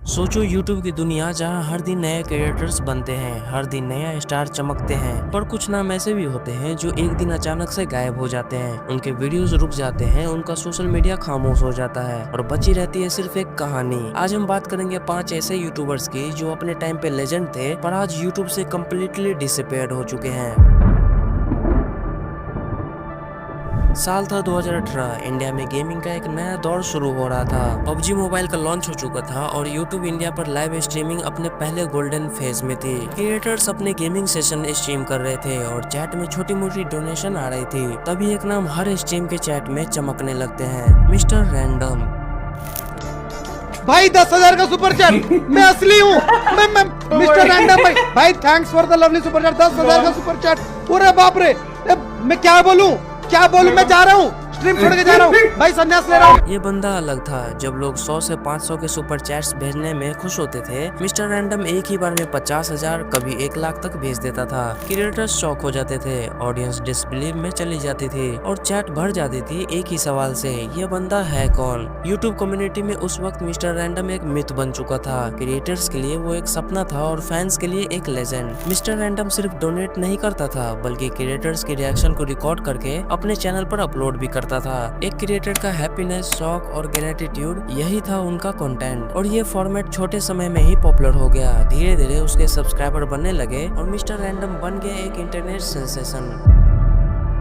सोचो यूट्यूब की दुनिया जहां हर दिन नए क्रिएटर्स बनते हैं, हर दिन नया स्टार चमकते हैं, पर कुछ नाम ऐसे भी होते हैं जो एक दिन अचानक से गायब हो जाते हैं। उनके वीडियोस रुक जाते हैं, उनका सोशल मीडिया खामोश हो जाता है और बची रहती है सिर्फ एक कहानी। आज हम बात करेंगे 5 ऐसे यूट्यूबर्स की जो अपने टाइम पे लेजेंड थे पर आज यूट्यूब से कम्प्लीटली डिसअपीयर्ड हो चुके हैं। साल था 2018। इंडिया में गेमिंग का एक नया दौर शुरू हो रहा था। पबजी मोबाइल का लॉन्च हो चुका था और यूट्यूब इंडिया पर लाइव स्ट्रीमिंग अपने पहले गोल्डन फेज में थी। क्रिएटर्स अपने गेमिंग सेशन स्ट्रीम कर रहे थे और चैट में छोटी मोटी डोनेशन आ रही थी। तभी एक नाम हर स्ट्रीम के चैट में चमकने लगते हैं, मिस्टर रैंडम। भाई 10,000 का सुपर चैट। मैं असली हूँ। मैं मिस्टर रैंडम भाई thanks for the lovely super chat. 10,000 का सुपर चैट। अरे बाप रे, मैं क्या बोलूं मैं जा रहा हूँ, स्ट्रीम छोड़ के जा रहा हूँ भाई, संन्यास ले रहा हूँ। ये बंदा अलग था। जब लोग 100 से 500 के सुपर चैट्स भेजने में खुश होते थे, मिस्टर रैंडम एक ही बार में 50,000 कभी 1 लाख तक भेज देता था। क्रिएटर्स शॉक हो जाते थे, ऑडियंस डिसबिलीव में चली जाती थी और चैट भर जाती थी एक ही सवाल से, ये बंदा है कौन। यूट्यूब कम्युनिटी में उस वक्त मिस्टर रैंडम एक मिथ बन चुका था। क्रिएटर्स के लिए वो एक सपना था और फैंस के लिए एक लेजेंड। मिस्टर रैंडम सिर्फ डोनेट नहीं करता था बल्कि क्रिएटर्स के रिएक्शन को रिकॉर्ड करके अपने चैनल पर अपलोड भी करता था। एक क्रिएटर का हैप्पीनेस, शॉक और ग्रेटिट्यूड, यही था उनका कंटेंट। और ये फॉर्मेट छोटे समय में ही पॉपुलर हो गया। धीरे धीरे उसके सब्सक्राइबर बनने लगे और मिस्टर रैंडम बन गए एक इंटरनेट सेंसेशन।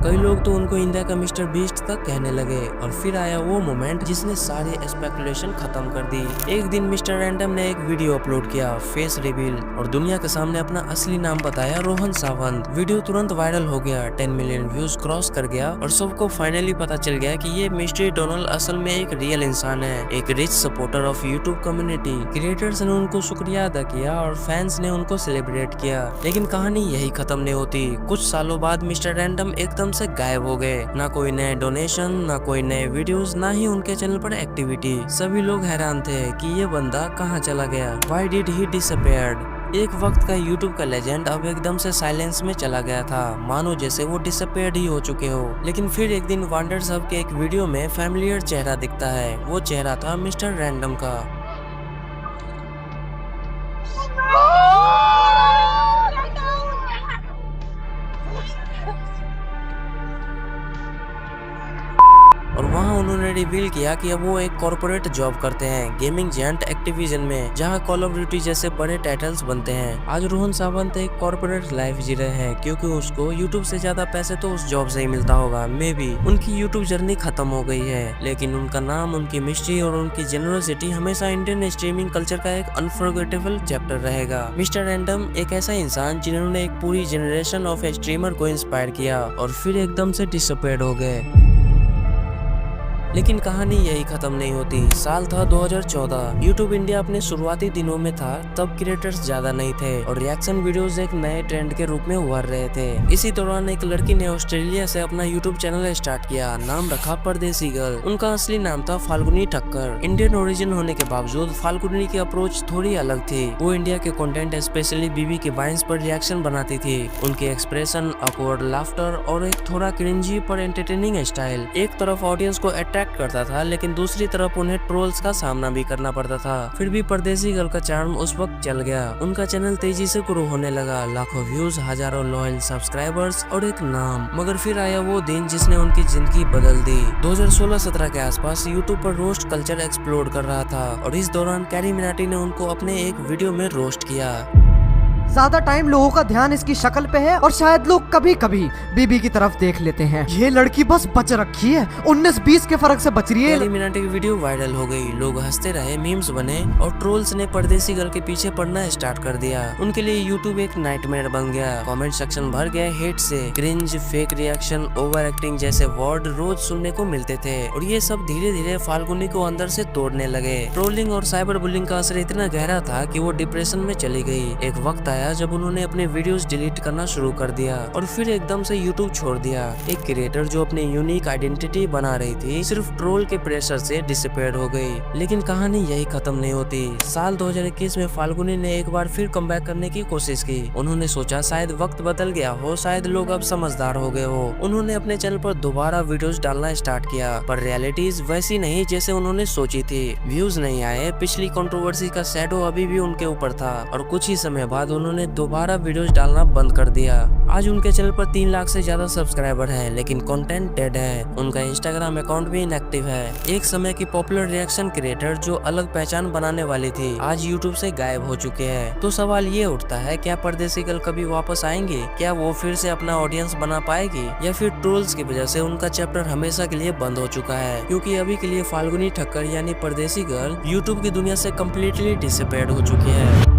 कई लोग तो उनको इंडिया का मिस्टर बीस्ट तक कहने लगे। और फिर आया वो मोमेंट जिसने सारे स्पेकुलेशन खत्म कर दी। एक दिन मिस्टर रैंडम ने एक वीडियो अपलोड किया, फेस रिवील, और दुनिया के सामने अपना असली नाम बताया, रोहन सावंत। वीडियो तुरंत वायरल हो गया, 10 मिलियन व्यूज क्रॉस कर गया और सबको फाइनली पता चल गया कि ये मिस्ट्री डोनाल्ड असल में एक रियल इंसान है, एक rich supporter of YouTube community. Creators ने उनको शुक्रिया अदा किया और फैंस ने उनको सेलिब्रेट किया। लेकिन कहानी यही खत्म नहीं होती। कुछ सालों बाद मिस्टर रैंडम एकदम से गायब हो गए। ना कोई नए डोनेशन, ना कोई नए वीडियोस, ना ही उनके चैनल पर एक्टिविटी। सभी लोग हैरान थे कि ये बंदा कहाँ चला गया। Why did he disappeared? एक वक्त का यूट्यूब का लेजेंड अब एकदम से साइलेंस में चला गया था, मानो जैसे वो डिसअपीयर्ड ही हो चुके हो। लेकिन फिर एक दिन वंडर्स हब के एक वीडियो में फैमिलियर चेहरा दिखता है। वो चेहरा था मिस्टर रैंडम का। और वहाँ उन्होंने रिवील किया कि अब वो एक कॉर्पोरेट जॉब करते हैं गेमिंग जायंट एक्टिविजन में, जहाँ कॉल ऑफ ड्यूटी जैसे बड़े टाइटल्स बनते हैं। आज रोहन सावंत एक कॉर्पोरेट लाइफ जी रहे हैं क्योंकि उसको यूट्यूब से ज्यादा पैसे तो उस जॉब से ही मिलता होगा। मे बी उनकी यूट्यूब जर्नी खत्म हो गई है, लेकिन उनका नाम, उनकी मिस्ट्री और उनकी जेनरोसिटी हमेशा इंडियन स्ट्रीमिंग कल्चर का एक अनफॉरगेटेबल चैप्टर रहेगा। मिस्टर रैंडम एक ऐसा इंसान जिन्होंने एक पूरी जनरेशन ऑफ स्ट्रीमर को इंस्पायर किया और फिर एकदम से डिसअपीयर्ड हो गए। लेकिन कहानी यही खत्म नहीं होती। साल था 2014। यूट्यूब इंडिया अपने शुरुआती दिनों में था, तब क्रिएटर्स ज्यादा नहीं थे और रिएक्शन वीडियोस एक नए ट्रेंड के रूप में उभर रहे थे। इसी दौरान एक लड़की ने ऑस्ट्रेलिया से अपना यूट्यूब चैनल स्टार्ट किया, नाम रखा परदेसी गर्ल। उनका असली नाम था फाल्गुनी ठक्कर। इंडियन ओरिजिन होने के बावजूद फाल्गुनी की अप्रोच थोड़ी अलग थी। वो इंडिया के कंटेंट, स्पेशली बीबी के वाइन्स पर रिएक्शन बनाती थी। उनके एक्सप्रेशन, ऑकवर्ड लाफ्टर और एक थोड़ा क्रिंजी पर एंटरटेनिंग स्टाइल एक तरफ ऑडियंस को अट्रैक्ट करता था, लेकिन दूसरी तरफ उन्हें ट्रोल्स का सामना भी करना पड़ता था। फिर भी परदेसी गर्ल का चार्म उस वक्त चल गया। उनका चैनल तेजी से ग्रो होने लगा, लाखों व्यूज, हजारों लॉयल सब्सक्राइबर्स और एक नाम। मगर फिर आया वो दिन जिसने उनकी जिंदगी बदल दी। 2016-17 के आसपास यूट्यूब पर रोस्ट कल्चर एक्सप्लोड कर रहा था और इस दौरान कैरी मिनाटी ने उनको अपने एक वीडियो में रोस्ट किया। ज्यादा टाइम लोगों का ध्यान इसकी शक्ल पे है और शायद लोग कभी कभी बीबी की तरफ देख लेते हैं। ये लड़की बस बच रखी है, 19-20 के फर्क से बच रही है। कैरी मिनाटी की वीडियो वायरल हो गई, लोग हंसते रहे, मीम्स बने और ट्रोल्स ने परदेसी गर्ल के पीछे पड़ना स्टार्ट कर दिया। उनके लिए यूट्यूब एक नाइटमेयर बन गया। कमेंट सेक्शन भर गया हेट से। Cringe, fake reaction, over acting जैसे वर्ड रोज सुनने को मिलते थे और ये सब धीरे धीरे फाल्गुनी को अंदर से तोड़ने लगे। ट्रोलिंग और साइबर बुलिंग का असर इतना गहरा था कि वो डिप्रेशन में चली गई। एक वक्त आया आया जब उन्होंने अपने वीडियोस डिलीट करना शुरू कर दिया और फिर एकदम से यूट्यूब छोड़ दिया। एक क्रिएटर जो अपनी यूनिक आइडेंटिटी बना रही थी सिर्फ ट्रोल के प्रेशर से डिसअपीयर हो गई। लेकिन कहानी यही खत्म नहीं होती। साल 2021 में फाल्गुनी ने एक बार फिर कमबैक करने की कोशिश की। उन्होंने सोचा शायद वक्त बदल गया हो, शायद लोग अब समझदार हो गए हो। उन्होंने अपने चैनल पर दोबारा वीडियोस डालना स्टार्ट किया, पर रियलिटीज वैसी नहीं जैसे उन्होंने सोची थी। व्यूज नहीं आए, पिछली कंट्रोवर्सी का शैडो अभी भी उनके ऊपर था और कुछ ही समय बाद उन्होंने दोबारा वीडियोस डालना बंद कर दिया। आज उनके चैनल पर 3 लाख से ज्यादा सब्सक्राइबर हैं, लेकिन कंटेंट डेड है। उनका इंस्टाग्राम अकाउंट भी इनएक्टिव है। एक समय की पॉपुलर रिएक्शन क्रिएटर जो अलग पहचान बनाने वाली थी आज यूट्यूब से गायब हो चुके हैं। तो सवाल ये उठता है, क्या परदेसी गर्ल कभी वापस आएंगे? क्या वो फिर से अपना ऑडियंस बना पाएगी, या फिर ट्रोल्स की वजह से उनका चैप्टर हमेशा के लिए बंद हो चुका है? क्योंकि अभी के लिए फाल्गुनी ठक्कर यानी परदेसी गर्ल यूट्यूब की दुनिया से कम्प्लीटली डिसअपीयर्ड हो चुकी है।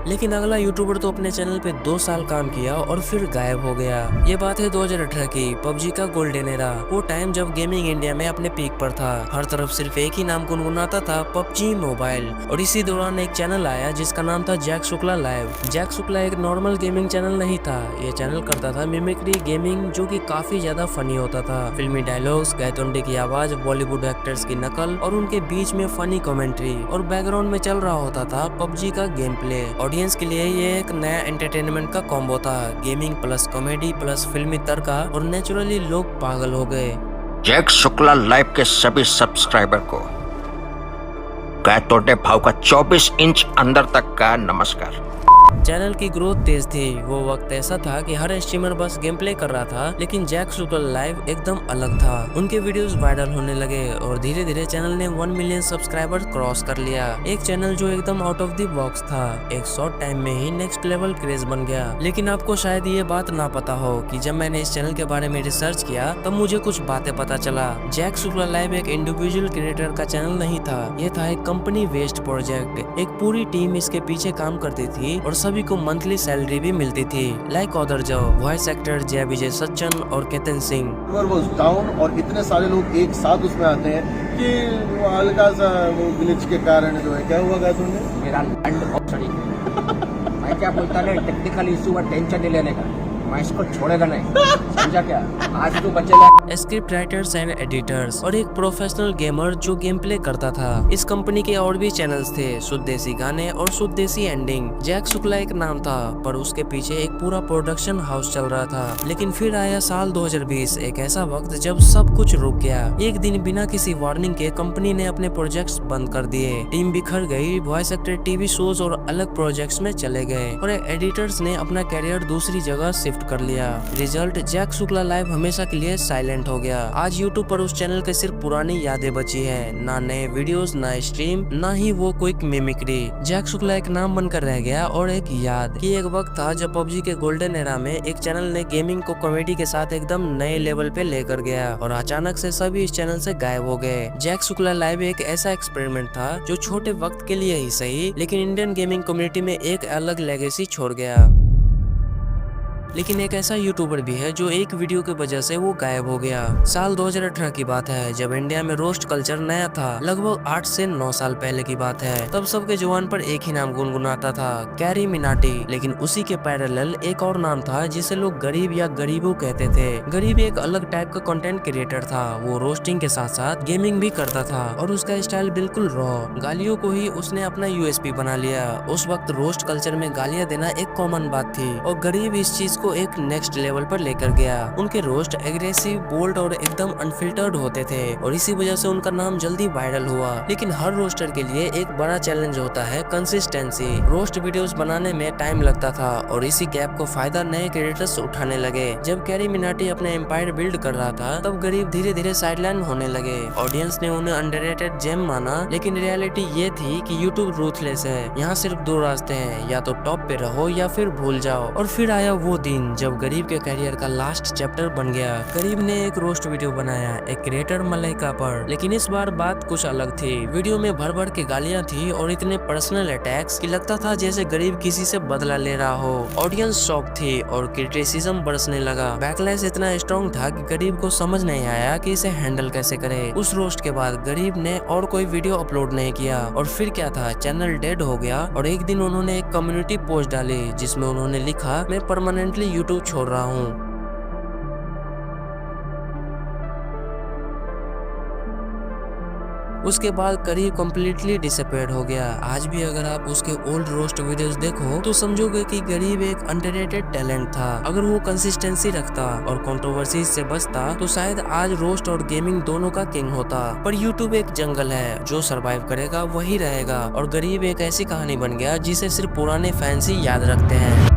लेकिन अगला यूट्यूबर तो अपने चैनल पे 2 साल काम किया और फिर गायब हो गया। ये बात है 2018 की, पबजी का गोल्डन एरा। वो टाइम जब गेमिंग इंडिया में अपने पीक पर था। हर तरफ सिर्फ एक ही नाम गुनगुनाता था, पबजी मोबाइल। और इसी दौरान एक चैनल आया जिसका नाम था Jack Shukla live. Jack Shukla एक नॉर्मल गेमिंग चैनल नहीं था। ये चैनल करता था मिमिक्री गेमिंग, जो कि काफी ज्यादा फनी होता था। फिल्मी डायलॉग्स, गायतोंडे की आवाज, बॉलीवुड एक्टर्स की नकल और उनके बीच में फनी कमेंट्री, और बैकग्राउंड में चल रहा होता था पबजी का गेम प्ले। ऑडियंस के लिए ये एक नया एंटरटेनमेंट का कॉम्बो था, गेमिंग प्लस कॉमेडी प्लस फिल्मी तड़का, और नेचुरली लोग पागल हो गए। जैक शुक्ला लाइव के सभी सब्सक्राइबर को गायतोंडे भाव का 24 इंच अंदर तक का नमस्कार। चैनल की ग्रोथ तेज थी। वो वक्त ऐसा था कि हर स्ट्रीमर बस गेम प्ले कर रहा था, लेकिन जैक शुक्ला लाइव एकदम अलग था। उनके वीडियोस वायरल होने लगे और धीरे धीरे चैनल ने 1 मिलियन सब्सक्राइबर क्रॉस कर लिया। एक चैनल जो एकदम आउट ऑफ द बॉक्स था, एक शॉर्ट टाइम में ही नेक्स्ट लेवल क्रेज बन गया। लेकिन आपको शायद ये बात ना पता हो कि जब मैंने इस चैनल के बारे में रिसर्च किया तब मुझे कुछ बातें पता चला। जैक शुक्ला लाइव एक इंडिविजुअल क्रिएटर का चैनल नहीं था, ये था एक कंपनी बेस्ड प्रोजेक्ट। एक पूरी टीम इसके पीछे काम करती थी और सभी को मंथली सैलरी भी मिलती थी। लाइक ऑदर जो वॉइस एक्टर जय विजय सच्चन और केतन सिंह। वो डाउन और इतने सारे लोग एक साथ उसमें आते हैं कि वो हल्का सा वो ग्लिच के कारण जो है, क्या हुआ गायतोंडे? मेरा लैंड बहुत सड़ी मैं क्या बोलता नहीं, टेक्निकल इशू का टेंशन नहीं लेने का, मैं इसको छोड़ेगा नहीं, समझा क्या? आज तो बचेगा। स्क्रिप्ट राइटर्स एंड एडिटर्स और एक प्रोफेशनल गेमर जो गेम प्ले करता था। इस कंपनी के और भी चैनल्स थे, सुदेसी गाने और सुदेसी एंडिंग। जैक शुक्ला एक नाम था, पर उसके पीछे एक पूरा प्रोडक्शन हाउस चल रहा था। लेकिन फिर आया साल 2020, एक ऐसा वक्त जब सब कुछ रुक गया। एक दिन बिना किसी वार्निंग के कंपनी ने अपने प्रोजेक्ट्स बंद कर दिए। टीम बिखर गई, वॉइस एक्टर टीवी शोज और अलग प्रोजेक्ट्स में चले गए और एडिटर्स ने अपना कैरियर दूसरी जगह शिफ्ट कर लिया। रिजल्ट, जैक शुक्ला लाइव हमेशा के लिए साइलेंट हो गया। आज यूट्यूब पर उस चैनल के सिर्फ पुरानी यादें बची है, ना नए वीडियोस, ना स्ट्रीम, ना ही वो कोई मिमिक्री। जैक शुक्ला एक नाम बनकर रह गया और एक याद कि एक वक्त था जब पबजी के गोल्डन एरा में एक चैनल ने गेमिंग को कॉमेडी के साथ एकदम नए लेवल पे लेकर गया और अचानक से सभी इस चैनल से गायब हो गए। जैक शुक्ला लाइव एक ऐसा एक्सपेरिमेंट था जो छोटे वक्त के लिए ही सही, लेकिन इंडियन गेमिंग कम्युनिटी में एक अलग लेगेसी छोड़ गया। लेकिन एक ऐसा यूट्यूबर भी है जो एक वीडियो की वजह से वो गायब हो गया। साल 2018 की बात है, जब इंडिया में रोस्ट कल्चर नया था। लगभग 8 से 9 साल पहले की बात है। तब सबके जुबान पर एक ही नाम गुनगुनाता था, कैरी मिनाटी। लेकिन उसी के पैरेलल एक और नाम था जिसे लोग गरीब या गरीबो कहते थे। गरीब एक अलग टाइप का कंटेंट क्रिएटर था। वो रोस्टिंग के साथ साथ गेमिंग भी करता था और उसका स्टाइल बिल्कुल रॉ, गालियों को ही उसने अपना यूएसपी बना लिया। उस वक्त रोस्ट कल्चर में गालियां देना एक कॉमन बात थी और गरीब इस चीज को एक नेक्स्ट लेवल पर लेकर गया। उनके रोस्ट एग्रेसिव, बोल्ड और एकदम अनफिल्टर्ड होते थे और इसी वजह से उनका नाम जल्दी वायरल हुआ। लेकिन हर रोस्टर के लिए एक बड़ा चैलेंज होता है कंसिस्टेंसी। रोस्ट वीडियोस बनाने में टाइम लगता था और इसी गैप को फायदा नए क्रिएटर्स उठाने लगे। जब कैरी मिनाटी अपने एम्पायर बिल्ड कर रहा था तब गरीब धीरे धीरे साइडलाइन होने लगे। ऑडियंस ने उन्हें अंडररेटेड जेम माना, लेकिन रियलिटी ये थी कि यूट्यूब रूथलेस है। यहाँ सिर्फ 2 रास्ते हैं, या तो टॉप पे रहो या फिर भूल जाओ। और फिर आया वो दिन जब गरीब के करियर का लास्ट चैप्टर बन गया। गरीब ने एक रोस्ट वीडियो बनाया एक क्रिएटर मलाइका पर, लेकिन इस बार बात कुछ अलग थी। वीडियो में भर भर के गालियां थी और इतने पर्सनल अटैक्स कि लगता था जैसे गरीब किसी से बदला ले रहा हो। ऑडियंस शॉक थी और क्रिटिसिज्म बरसने लगा। बैकलैश इतना स्ट्रॉन्ग था कि गरीब को समझ नहीं आया कि इसे हैंडल कैसे करे। उस रोस्ट के बाद गरीब ने और कोई वीडियो अपलोड नहीं किया और फिर क्या था, चैनल डेड हो गया। और एक दिन उन्होंने एक कम्युनिटी पोस्ट डाली जिसमें उन्होंने लिखा, मैं परमानेंटली यूट्यूब छोड़ रहा हूँ। उसके बाद करीब कम्प्लीटली डिसअपीयर्ड हो गया। आज भी अगर आप उसके ओल्ड रोस्ट वीडियोस देखो तो समझोगे कि गरीब एक अंडररेटेड टैलेंट था। अगर वो कंसिस्टेंसी रखता और कंट्रोवर्सी से बचता तो शायद आज रोस्ट और गेमिंग दोनों का किंग होता। पर यूट्यूब एक जंगल है, जो सरवाइव करेगा वही रहेगा। और गरीब एक ऐसी कहानी बन गया जिसे सिर्फ पुराने फैंस ही याद रखते हैं।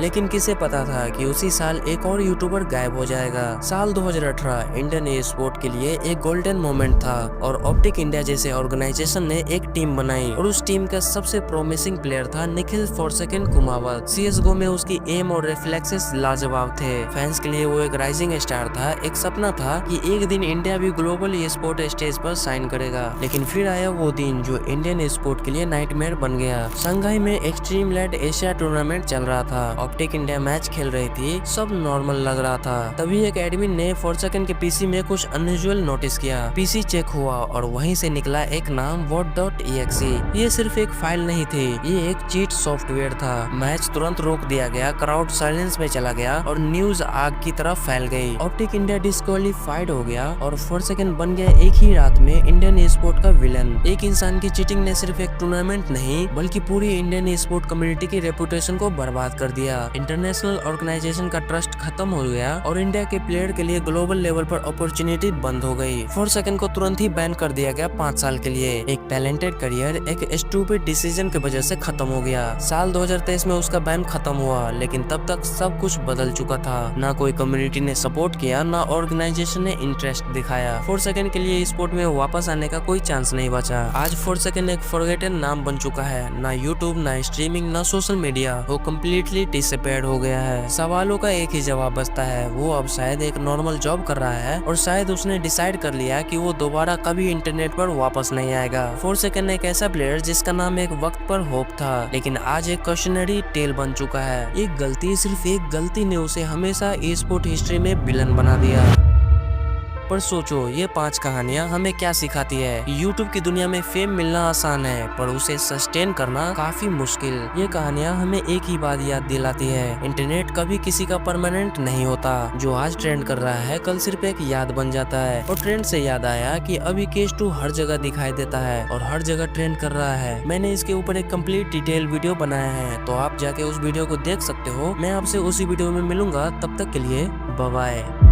लेकिन किसे पता था कि उसी साल एक और यूट्यूबर गायब हो जाएगा। साल 2018 इंडियन ई स्पोर्ट के लिए एक गोल्डन मोमेंट था और ऑप्टिक इंडिया जैसे ऑर्गेनाइजेशन ने एक टीम बनाई और उस टीम का सबसे प्रोमिसिंग प्लेयर था निखिल फोर्सेकन कुमावत। CS:GO में उसकी एम और रिफ्लेक्सेस लाजवाब थे। फैंस के लिए वो एक राइजिंग स्टार था। एक सपना था कि एक दिन इंडिया भी ग्लोबल ई स्पोर्ट स्टेज पर साइन करेगा। लेकिन फिर आया वो दिन जो इंडियन ई स्पोर्ट के लिए नाइटमेयर बन गया। शंघाई में एक्सट्रीम लेड एशिया टूर्नामेंट चल रहा था। ऑप्टिक इंडिया मैच खेल रही थी, सब नॉर्मल लग रहा था। तभी एक एडमिन ने फोर्सेकन के पीसी में कुछ अनयूजुअल नोटिस किया। पीसी चेक हुआ और वहीं से निकला एक नाम word.exe। ये सिर्फ एक फाइल नहीं थी, ये एक चीट सॉफ्टवेयर था। मैच तुरंत रोक दिया गया, क्राउड साइलेंस में चला गया और न्यूज आग की तरफ फैल गई। ऑप्टिक इंडिया डिस्क्वालीफाइड हो गया और फोर्सेकन बन गया एक ही रात में इंडियन ई स्पोर्ट का विलन। एक इंसान की चीटिंग ने सिर्फ एक टूर्नामेंट नहीं बल्कि पूरी इंडियन ई स्पोर्ट कम्युनिटी की रेपुटेशन को बर्बाद कर दिया। इंटरनेशनल ऑर्गेनाइजेशन का ट्रस्ट खत्म हो गया और इंडिया के प्लेयर के लिए ग्लोबल लेवल पर अपॉर्चुनिटी बंद हो गई। फोर्सेकन को तुरंत ही बैन कर दिया गया 5 साल के लिए। एक टैलेंटेड करियर एक स्टूपिड डिसीजन की वजह से खत्म हो गया। साल 2023 में उसका बैन खत्म हुआ, लेकिन तब तक सब कुछ बदल चुका था। ना कोई कम्युनिटी ने सपोर्ट किया, ना ऑर्गेनाइजेशन ने इंटरेस्ट दिखाया। फोर्सेकन के लिए स्पोर्ट में वापस आने का कोई चांस नहीं बचा। आज फोर्सेकन एक फॉरगेटन नाम बन चुका है। ना यूट्यूब, ना स्ट्रीमिंग, ना सोशल मीडिया, वो कम्प्लीटली डिसअपीयर्ड हो गया है। सवालों का एक ही जवाब बचता है, वो अब शायद एक नॉर्मल जॉब कर रहा है और शायद उसने डिसाइड कर लिया कि वो दोबारा कभी इंटरनेट पर वापस नहीं आएगा। फोर्सेकन एक ऐसा प्लेयर जिसका नाम एक वक्त पर होप था, लेकिन आज एक क्वेश्चनरी टेल बन चुका है। एक गलती, सिर्फ एक गलती ने उसे हमेशा ई स्पोर्ट हिस्ट्री में विलन बना दिया। पर सोचो, ये 5 कहानियां हमें क्या सिखाती है। यूट्यूब की दुनिया में फेम मिलना आसान है, पर उसे सस्टेन करना काफी मुश्किल। ये कहानियां हमें एक ही बात याद दिलाती है, इंटरनेट कभी किसी का परमानेंट नहीं होता। जो आज ट्रेंड कर रहा है कल सिर्फ एक याद बन जाता है। और ट्रेंड से याद आया कि अभी केस 2 हर जगह दिखाई देता है और हर जगह ट्रेंड कर रहा है। मैंने इसके ऊपर एक कंप्लीट डिटेल वीडियो बनाया है, तो आप जाके उस वीडियो को देख सकते हो। मैं आपसे उसी वीडियो में मिलूंगा, तब तक के लिए बाय बाय।